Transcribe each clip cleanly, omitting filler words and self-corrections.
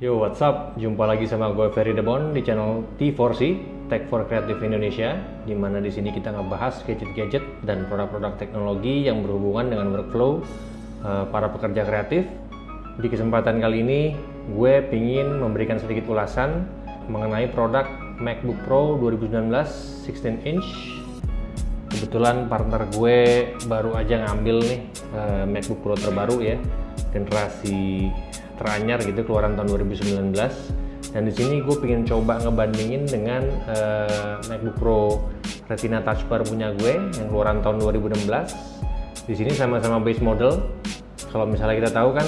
Yo, what's up? Jumpa lagi sama gue Ferry Debon di channel T4C, Tech for Creative Indonesia, di mana di sini kita ngebahas gadget-gadget dan produk-produk teknologi yang berhubungan dengan workflow para pekerja kreatif. Di kesempatan kali ini, gue pingin memberikan sedikit ulasan mengenai produk MacBook Pro 2019 16 inch. Kebetulan partner gue baru aja ngambil nih MacBook Pro terbaru ya, generasi teranyar gitu, keluaran tahun 2019. Dan di sini gue pengen coba ngebandingin dengan MacBook Pro Retina Touch Bar punya gue yang keluaran tahun 2016. Di sini sama-sama base model. Kalau misalnya kita tahu kan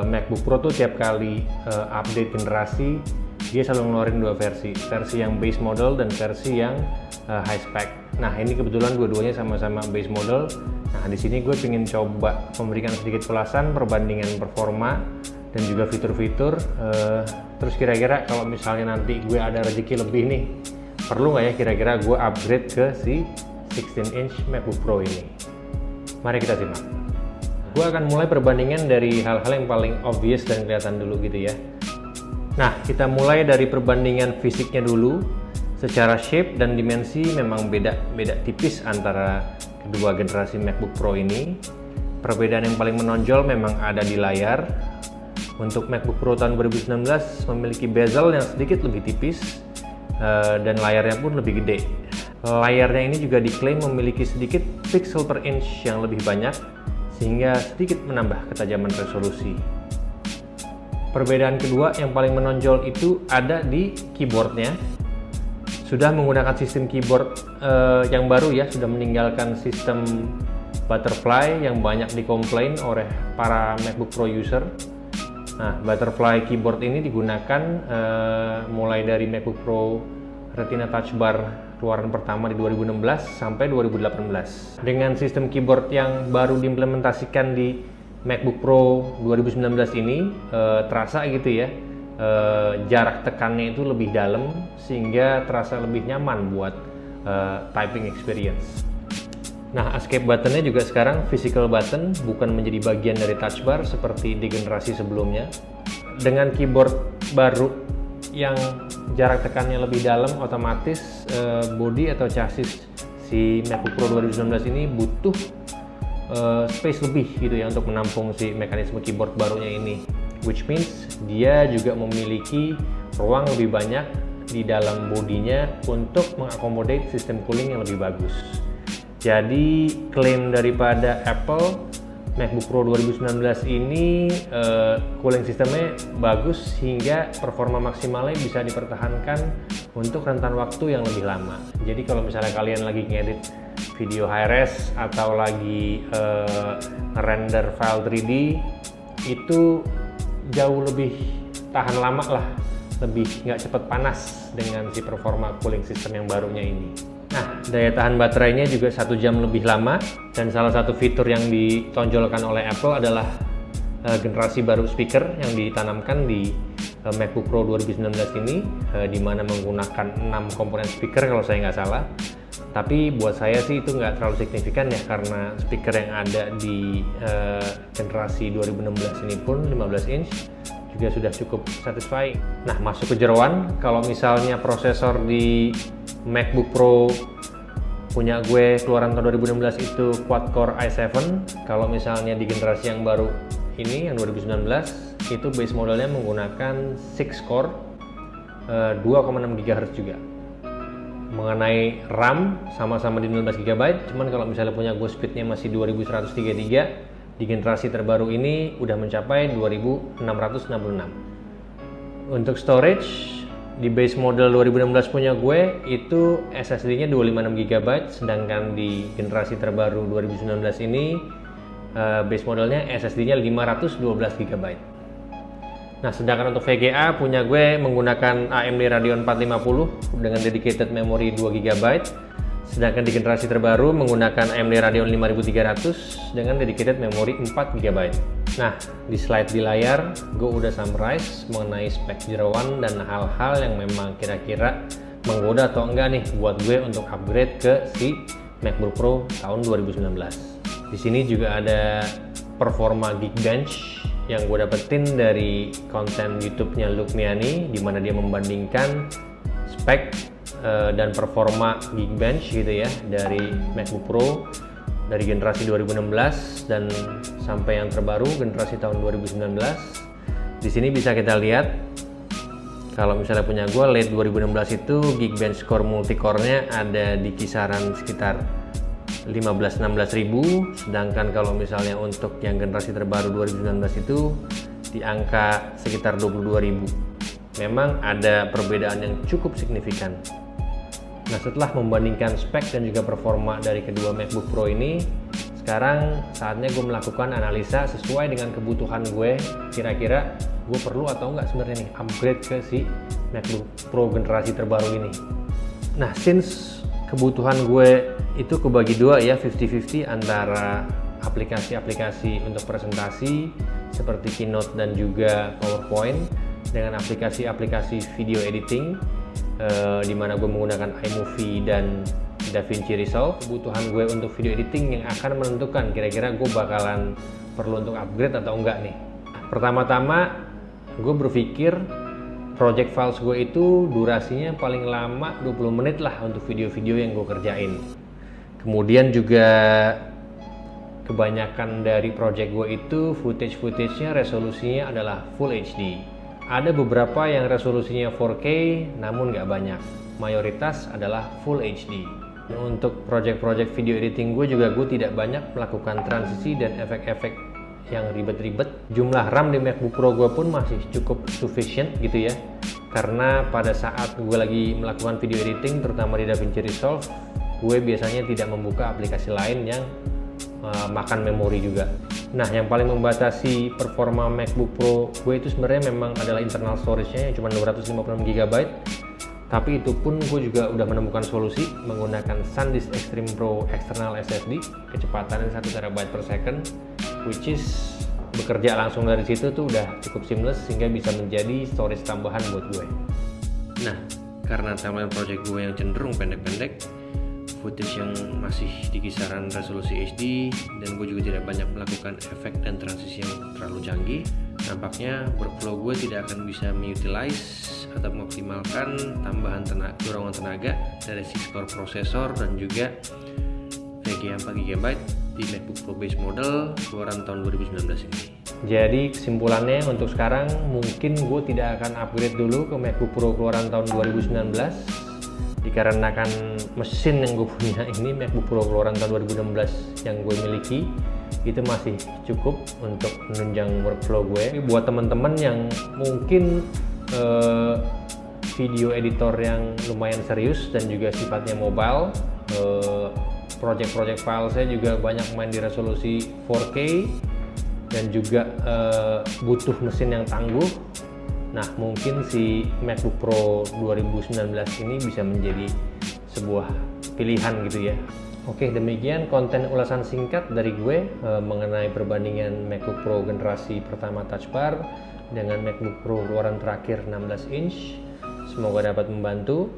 MacBook Pro tuh tiap kali update generasi dia selalu ngeluarin dua versi yang base model dan versi yang high spec. Nah, ini kebetulan dua-duanya sama-sama base model. Nah, di sini gue pengen coba memberikan sedikit ulasan perbandingan performa dan juga fitur-fitur. Terus kira-kira kalau misalnya nanti gue ada rezeki lebih nih, perlu nggak ya kira-kira gue upgrade ke si 16 inch MacBook Pro ini? Mari kita simak. Gue akan mulai perbandingan dari hal-hal yang paling obvious dan kelihatan dulu gitu ya. Nah, kita mulai dari perbandingan fisiknya dulu. Secara shape dan dimensi memang beda tipis antara kedua generasi MacBook Pro ini. Perbedaan yang paling menonjol memang ada di layar. Untuk MacBook Pro tahun 2019 memiliki bezel yang sedikit lebih tipis dan layarnya pun lebih gede. Layarnya ini juga diklaim memiliki sedikit pixel per inch yang lebih banyak, sehingga sedikit menambah ketajaman resolusi. Perbedaan kedua yang paling menonjol itu ada di keyboardnya. Sudah menggunakan sistem keyboard yang baru ya, sudah meninggalkan sistem butterfly yang banyak dikomplain oleh para MacBook Pro user. Nah, butterfly keyboard ini digunakan mulai dari MacBook Pro Retina Touch Bar keluaran pertama di 2016 sampai 2018. Dengan sistem keyboard yang baru diimplementasikan di MacBook Pro 2019 ini, terasa gitu ya, jarak tekannya itu lebih dalam sehingga terasa lebih nyaman buat typing experience. Nah, escape buttonnya juga sekarang physical button, bukan menjadi bagian dari touch bar seperti di generasi sebelumnya. Dengan keyboard baru yang jarak tekannya lebih dalam, otomatis body atau chassis si MacBook Pro 2019 ini butuh space lebih gitu ya untuk menampung si mekanisme keyboard barunya ini, which means dia juga memiliki ruang lebih banyak di dalam bodinya untuk mengakomodate sistem cooling yang lebih bagus. Jadi klaim daripada Apple, MacBook Pro 2019 ini cooling sistemnya bagus hingga performa maksimalnya bisa dipertahankan untuk rentan waktu yang lebih lama. Jadi kalau misalnya kalian lagi ngedit video high-res atau lagi render file 3D, itu jauh lebih tahan lama lah, lebih nggak cepat panas dengan si performa cooling system yang barunya ini. Nah, daya tahan baterainya juga 1 jam lebih lama, dan salah satu fitur yang ditonjolkan oleh Apple adalah generasi baru speaker yang ditanamkan di MacBook Pro 2019 ini, di mana menggunakan 6 komponen speaker kalau saya nggak salah. Tapi buat saya sih itu nggak terlalu signifikan ya, karena speaker yang ada di generasi 2016 ini pun 15 inch juga sudah cukup satisfying. Nah, masuk ke jeroan, kalau misalnya prosesor di MacBook Pro punya gue keluaran tahun 2016 itu quad-core i7, kalau misalnya di generasi yang baru ini yang 2019 itu base modelnya menggunakan 6-core 2,6 GHz juga. Mengenai RAM sama-sama di 16 GB, cuman kalau misalnya punya gue speednya masih 2133, di generasi terbaru ini udah mencapai 2666. Untuk storage di base model 2016 punya gue itu SSD-nya 256 GB, sedangkan di generasi terbaru 2019 ini base modelnya SSD-nya 512 GB. Nah, sedangkan untuk VGA punya gue menggunakan AMD Radeon 450 dengan dedicated memory 2 GB, sedangkan di generasi terbaru menggunakan AMD Radeon 5300 dengan dedicated memory 4 GB. Nah, di slide di layar gue udah summarize mengenai spek jeroan dan hal-hal yang memang kira-kira menggoda atau enggak nih buat gue untuk upgrade ke si MacBook Pro tahun 2019. Di sini juga ada performa Geekbench yang gue dapetin dari konten YouTube-nya Lukmiani, di mana dia membandingkan spek dan performa Geekbench gitu ya dari MacBook Pro dari generasi 2016 dan sampai yang terbaru generasi tahun 2019. Di sini bisa kita lihat kalau misalnya punya gue late 2016 itu Geekbench Core multicore-nya ada di kisaran sekitar 15-16 ribu, sedangkan kalau misalnya untuk yang generasi terbaru 2019 itu di angka sekitar 22 ribu. Memang ada perbedaan yang cukup signifikan. Nah, setelah membandingkan spek dan juga performa dari kedua MacBook Pro ini, sekarang saatnya gue melakukan analisa sesuai dengan kebutuhan gue. Kira-kira gue perlu atau enggak sebenarnya nih upgrade ke si MacBook Pro generasi terbaru ini. Nah, since kebutuhan gue itu kebagi dua ya, 50-50 antara aplikasi-aplikasi untuk presentasi seperti Keynote dan juga PowerPoint dengan aplikasi-aplikasi video editing di mana gue menggunakan iMovie dan DaVinci Resolve. Kebutuhan gue untuk video editing yang akan menentukan kira-kira gue bakalan perlu untuk upgrade atau enggak nih. Pertama-tama gue berpikir project files gue itu durasinya paling lama 20 menit lah untuk video-video yang gue kerjain. Kemudian juga kebanyakan dari project gue itu footage-nya resolusinya adalah Full HD. Ada beberapa yang resolusinya 4K namun nggak banyak. Mayoritas adalah Full HD. Untuk project-project video editing gue juga gue tidak banyak melakukan transisi dan efek-efek yang ribet-ribet. Jumlah RAM di MacBook Pro gue pun masih cukup sufficient gitu ya. Karena pada saat gue lagi melakukan video editing terutama di DaVinci Resolve, gue biasanya tidak membuka aplikasi lain yang makan memori juga. Nah, yang paling membatasi performa MacBook Pro gue itu sebenarnya memang adalah internal storage-nya yang cuma 256 GB. Tapi itu pun gue juga udah menemukan solusi menggunakan SanDisk Extreme Pro External SSD kecepatannya 1 TB per second, which is bekerja langsung dari situ tuh udah cukup seamless sehingga bisa menjadi storage tambahan buat gue. Nah, karena timeline project gue yang cenderung pendek-pendek, footage yang masih di kisaran resolusi HD, dan gue juga tidak banyak melakukan efek dan transisi yang terlalu canggih, nampaknya workflow gue tidak akan bisa mengutilize atau mengoptimalkan tambahan dorongan tenaga dari 6-core prosesor dan juga VGA 4 GB di MacBook Pro base model keluaran tahun 2019 ini. Jadi kesimpulannya untuk sekarang mungkin gue tidak akan upgrade dulu ke MacBook Pro keluaran tahun 2019 dikarenakan mesin yang gue punya ini MacBook Pro keluaran tahun 2016 yang gue miliki itu masih cukup untuk menunjang workflow gue. Buat teman-teman yang mungkin video editor yang lumayan serius dan juga sifatnya mobile, project file saya juga banyak main di resolusi 4K dan juga butuh mesin yang tangguh. Nah, mungkin si MacBook Pro 2019 ini bisa menjadi sebuah pilihan gitu ya. Oke, demikian konten ulasan singkat dari gue mengenai perbandingan MacBook Pro generasi pertama Touch Bar dengan MacBook Pro keluaran terakhir 16 inch. Semoga dapat membantu,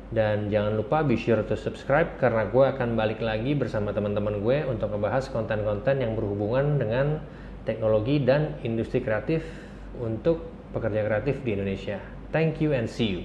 dan jangan lupa be sure to subscribe karena gue akan balik lagi bersama teman-teman gue untuk membahas konten-konten yang berhubungan dengan teknologi dan industri kreatif untuk pekerja kreatif di Indonesia. Thank you and see you.